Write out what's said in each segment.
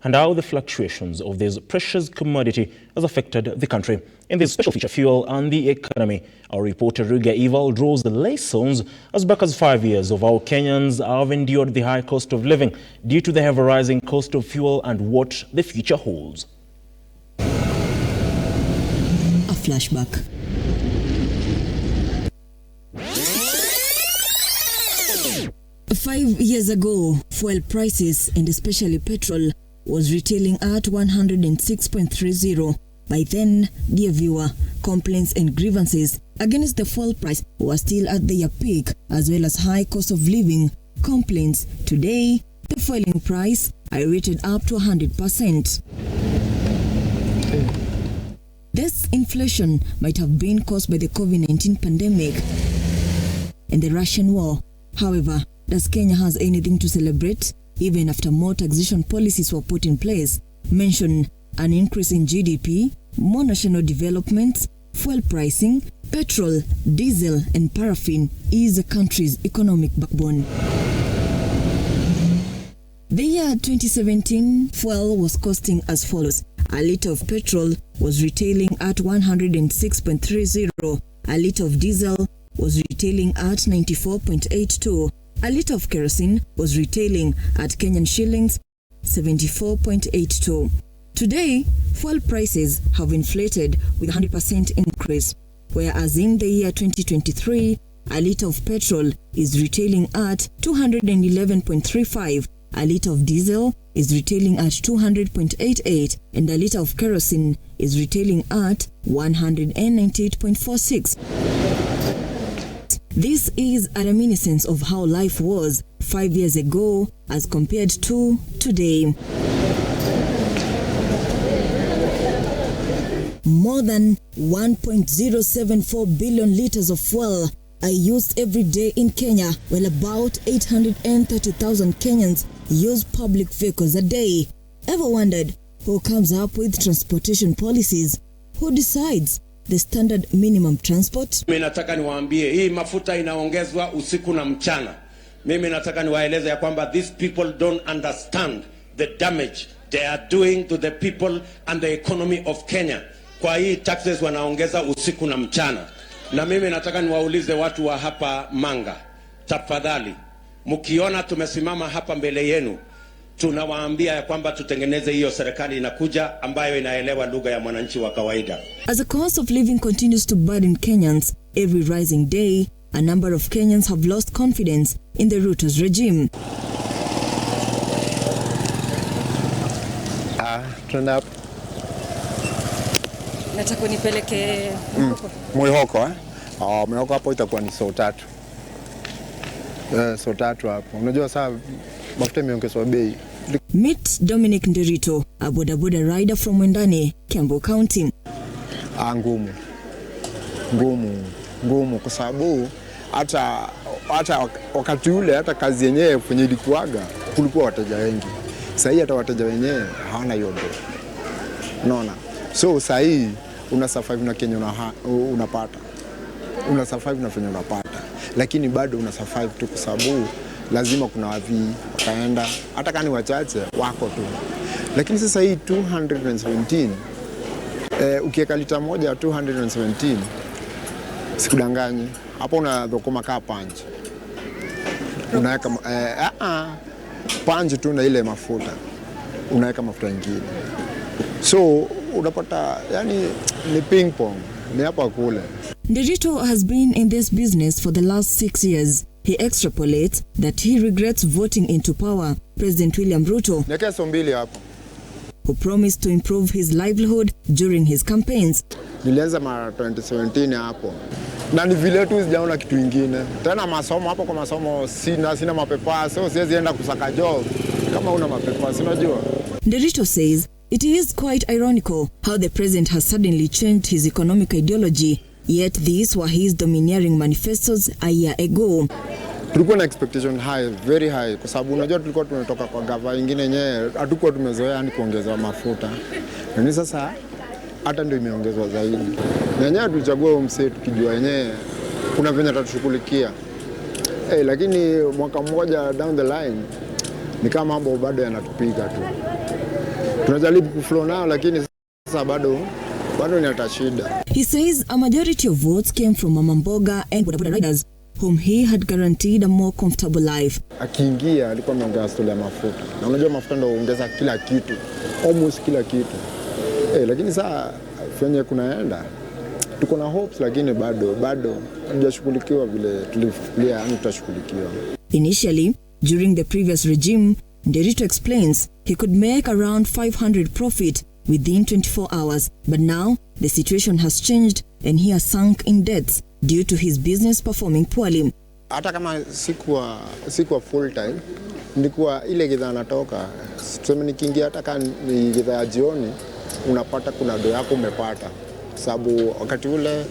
and how the fluctuations of this precious commodity has affected the country. In this special feature, Fuel and the Economy, our reporter Ruga Eval draws the lessons as back as 5 years of how Kenyans have endured the high cost of living due to the ever-rising cost of fuel and what the future holds. A flashback. Five years ago, fuel prices, and especially petrol, was retailing at 106.30. By then, dear viewer, complaints and grievances against the fuel price were still at their peak, as well as high cost of living complaints. Today, the fueling price are rated up to 100%. This inflation might have been caused by the COVID-19 pandemic and the Russian war. However, does Kenya has anything to celebrate? Even after more taxation policies were put in place, mention an increase in GDP, more national developments, fuel pricing, petrol, diesel and paraffin is the country's economic backbone. The year 2017, fuel was costing as follows. A litre of petrol was retailing at 106.30. A litre of diesel was retailing at 94.82. A litre of kerosene was retailing at Kenyan shillings 74.82. Today, fuel prices have inflated with a 100% increase, whereas in the year 2023, a litre of petrol is retailing at 211.35, a litre of diesel is retailing at 200.88, and a litre of kerosene is retailing at 198.46. This is a reminiscence of how life was 5 years ago as compared to today. More than 1.074 billion liters of fuel are used every day in Kenya, while about 830,000 Kenyans use public vehicles a day. Ever wondered who comes up with transportation policies? Who decides the standard minimum transport? Mimi nataka niwaambie hii mafuta inaongezwa usiku na mchana. Mimi nataka niwaeleze ya kwamba these people don't understand the damage they are doing to the people and the economy of Kenya. Kwa hii taxes wanaongeza usiku na mchana. Na mimi nataka niwaulize watu wa hapa Manga, tafadhali, mkiona tumesimama hapa mbele yenu, tunawaambia ya kwamba tutengeneze hiyo serikali inakuja ambayo inaelewa lugha ya mwananchi wa kawaida. As the cost of living continues to burden Kenyans every rising day, a number of Kenyans have lost confidence in the Ruto's regime. Turn up. Nataka unipeleke Mwihoko Mwihoko hapo itakuwa ni saa 3. Saa 3 hapo. Unajua saa mafuta imeongezwa bei. Meet Dominic Nderito, a bodaboda rider from Wendane, Kiambu County. Ngumu kwa sababu hata wakati ule hata kazi yenyewe kwenye ilikuwaga kulikuwa wateja wengi. Sasa hii hata wateja wenyewe hawana hiyo bei. Unaona? So sasa hii una survive na Kenya unapata. Una survive na Kenya unapata. Lakini bado una survive tu kwa sababu lazima kuna wavi wakaenda hata kani wachache wako tu. Lakini sasa hii 217 ukiweka lita moja 217 sikudanganyi hapo unadhokoma kaa punch. Unaweka punch tu na ile mafuta. Unaweka mafuta nyingine. So unapata yani ni ping pong ni hapa kule. Nderito has been in this business for the last 6 years. He extrapolates that he regrets voting into power President William Ruto, who promised to improve his livelihood during his campaigns. Nilianza mara 2017 hapo. Na ni vile tu sijaona kitu kingine. Tena masomo hapo, kwa masomo sina mapepa, so siwezi enda kusaka job kama una mapepa, unajua. Nderito says it is quite ironical how the president has suddenly changed his economic ideology, yet these were his domineering manifestos a year ago. Tulikuwa na expectation high, very high, kwa sababu unajua tulikuwa tumetoka kwa gava nyingine yenyewe, hatukuwa tumezoea ni kuongezwa mafuta. Na sasa hata ndio imeongezwa zaidi. Na yenyewe tulichagua mse tukijua yenyewe kuna venye tutashughulikia. Lakini mwaka mmoja down the line ni kama mambo bado yanatupiga tu. tunajaribu kuflow nao, lakini sasa bado ni shida. He says a majority of votes came from mama mboga and bodaboda riders whom he had guaranteed a more comfortable life. Akiingia alikuwa ameongea story ya mafuta. Na unajua mafuta ndio huongeza kila kitu. Almost kila kitu. Lakini sasa fenye kunaenda tuko na hopes, lakini bado hatujashughulikiwa vile tulifikiria tutashughulikiwa. Initially, during the previous regime, Nderito explains he could make around 500 profit within 24 hours, but now the situation has changed and he has sunk in debts due to his business performing poorly. Hata kama sikuwa full time, nilikuwa ile gidhaa natoka, tuseme nikiingia hata kama ni gidhaa ya jioni, unapata kuna do yako umepata. Sababu wakati ule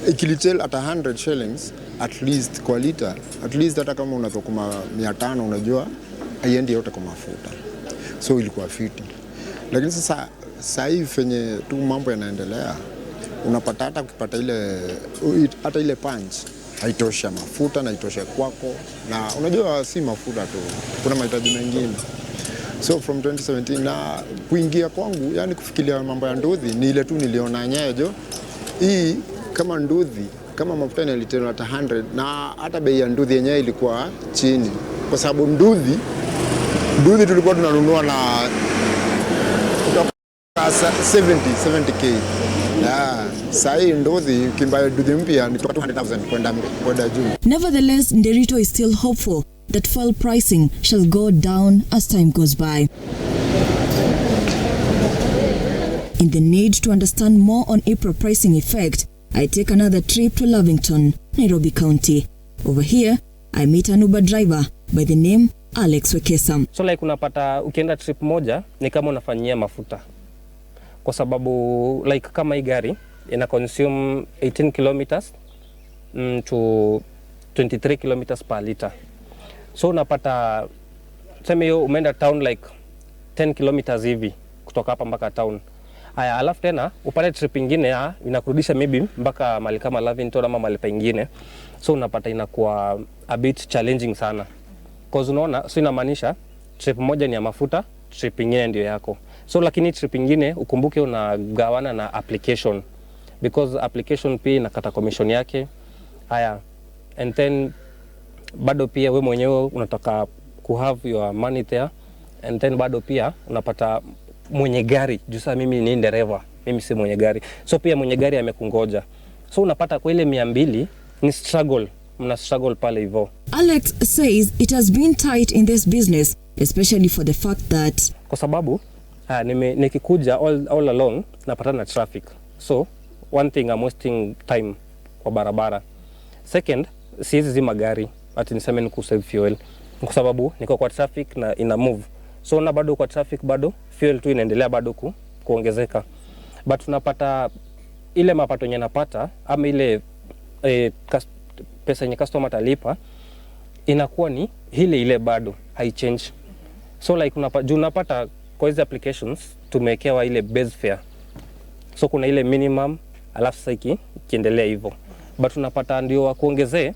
ikilitel at 100 shillings at least kwa liter, at least hata kama unatokuma 500 unajua haiendi yote kwa mafuta. So ilikuwa fiti. Lakini sasa hivi fenye tu mambo yanaendelea, unapata hata ukipata ile punch haitosha mafuta na haitosha kwako, na unajua si mafuta tu, kuna mahitaji mengine. So from 2017 na kuingia kwangu, yani kufikiria mambo ya nduthi, ni ile tu niliona nyejo hii kama nduthi, kama mafuta ni liter 100, na hata bei ya nduthi yenyewe ilikuwa chini, kwa sababu nduthi tulikuwa tunanunua na 70k. Sahi nduthi kimbayo nduthi mpya ni 200,000 kwenda juu. Nevertheless, Nderito is still hopeful that fuel pricing shall go down as time goes by. In the need to understand more on April pricing effect, I take another trip to Lavington, Nairobi County. Over here, I meet an Uber driver by the name Alex Wekesa. So like unapata ukienda trip moja ni kama unafanyia mafuta. Kwa sababu like kama hii gari ina consume 18 kilometers to 23 kilometers per liter. So unapata tuseme hiyo umeenda town like 10 kilometers hivi kutoka hapa mpaka town. Haya, alafu tena upate trip nyingine inakurudisha maybe mpaka mahali kama Lavington ama mahali pengine. So unapata inakuwa a bit challenging sana. Cause unaona, so inamaanisha trip moja ni ya mafuta, trip nyingine ndio yako. So lakini trip nyingine ukumbuke unagawana na application, because application pia inakata commission yake. Haya, and then bado pia we mwenyewe unataka ku have your money there, and then bado pia unapata mwenye gari, juu sasa mimi ni dereva, mimi si mwenye gari. So pia mwenye gari amekungoja. So unapata kwa ile 200 ni struggle, mna struggle pale hivyo. Alex says it has been tight in this business, especially for the fact that kwa sababu nikikuja all along napatana na traffic. So one thing, I'm wasting time kwa barabara. Second, siwezi zima gari ati niseme ni kusave fuel, kwa sababu niko kwa traffic na ina move. So na bado kwa traffic bado fuel tu inaendelea bado kuongezeka. But tunapata ile mapato yenye napata ama ile pesa yenye customer talipa inakuwa ni ile bado hai change. So like unapata kwa hizo applications tumewekewa ile base fare. So kuna ile minimum alafu sasa kiendelea hivyo. But unapata ndio wakuongezee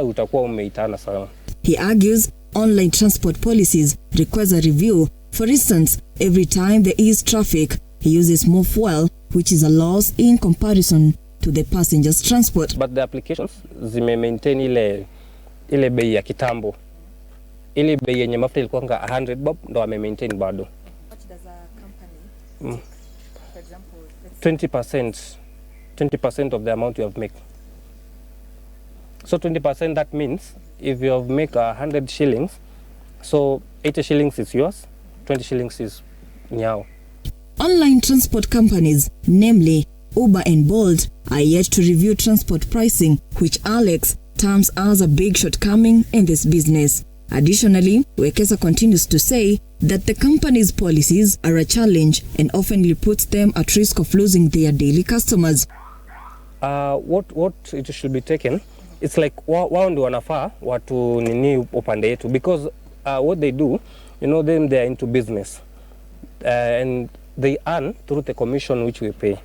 utakuwa umeitana sana. He argues online transport policies requires a review. For instance, every time there is traffic, he uses more fuel, which is a loss in comparison to the passengers transport. But the applications zime maintain ile bei ya kitambo. Ile bei yenye mafuta ilikuwa 100 bob ndo wame maintain bado. What does a company take? For example, 20% of the amount you have made. So 20%, that means if you have make 100 shillings, so 80 shillings is yours, 20 shillings is nyao. Online transport companies, namely Uber and Bolt, are yet to review transport pricing, which Alex terms as a big shortcoming in this business. Additionally, Wekesa continues to say that the company's policies are a challenge and often puts them at risk of losing their daily customers. What it should be taken, it's like wao ndio wanafaa watu nini upande yetu, because what they do, you know, them they are into business and they earn through the commission which we pay.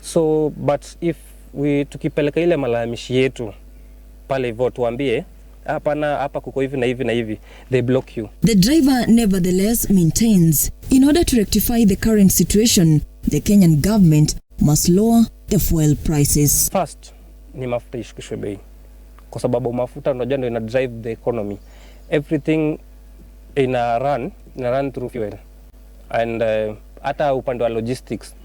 So but if we tukipeleka ile malalamishi yetu pale hivyo tuambie hapana, hapa kuko hivi na hivi na hivi, they block you. The driver nevertheless maintains, in order to rectify the current situation, the Kenyan government must lower the fuel prices. First, ni mafuta ishukishwe bei. Kwa sababu mafuta unajua ndio ina drive the economy. Everything ina run through fuel. And hata upande wa logistics,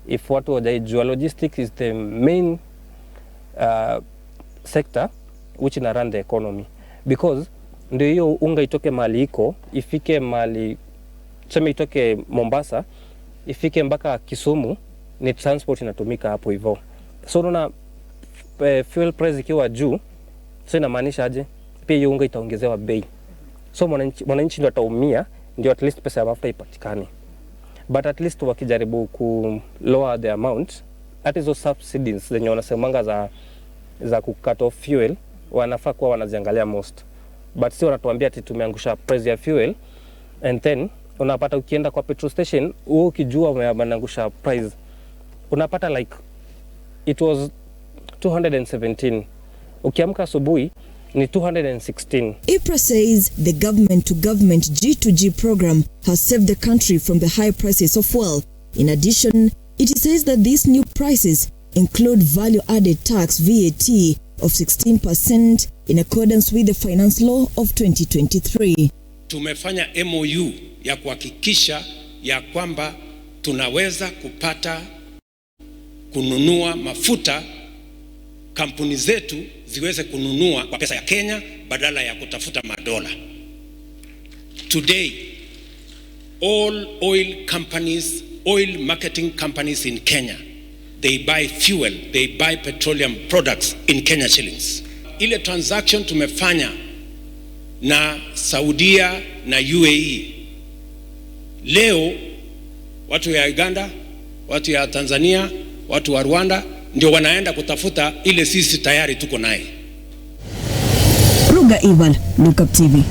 if watu wajajua, logistics is the main sector which ina run the economy, because ndio hiyo unga itoke mali iko, ifike mali, tuseme itoke Mombasa, ifike mpaka Kisumu, ni transport inatumika hapo hivyo. So unaona fuel price ikiwa juu, so inamaanisha aje? Pia hiyo unga itaongezewa bei. So mwananchi ndio ataumia, ndio at least pesa ya mafuta ipatikane. But at least wakijaribu ku lower the amount, at hizo subsidies zenye wanasemanga za kucut off fuel, wanafaa kuwa wanaziangalia most. But si wanatuambia ati tumeangusha price ya fuel, and then unapata ukienda kwa petrol station, ukijua wameangusha price, unapata like it was 217. Ukiamka asubuhi ni 216. IPRA says the government-to-government G2G program has saved the country from the high prices of fuel. In addition, it says that these new prices include value-added tax VAT of 16% in accordance with the finance law of 2023. Tumefanya MOU ya kuhakikisha ya kwamba tunaweza kununua mafuta, kampuni zetu ziweze kununua kwa pesa ya Kenya badala ya kutafuta madola. Today, all oil companies, oil marketing companies in Kenya, they buy fuel, they buy petroleum products in Kenya shillings. Ile transaction tumefanya na Saudia na UAE, leo watu ya Uganda, watu ya Tanzania, watu wa Rwanda ndio wanaenda kutafuta ile sisi tayari tuko naye. Ruga Eval, Look Up TV.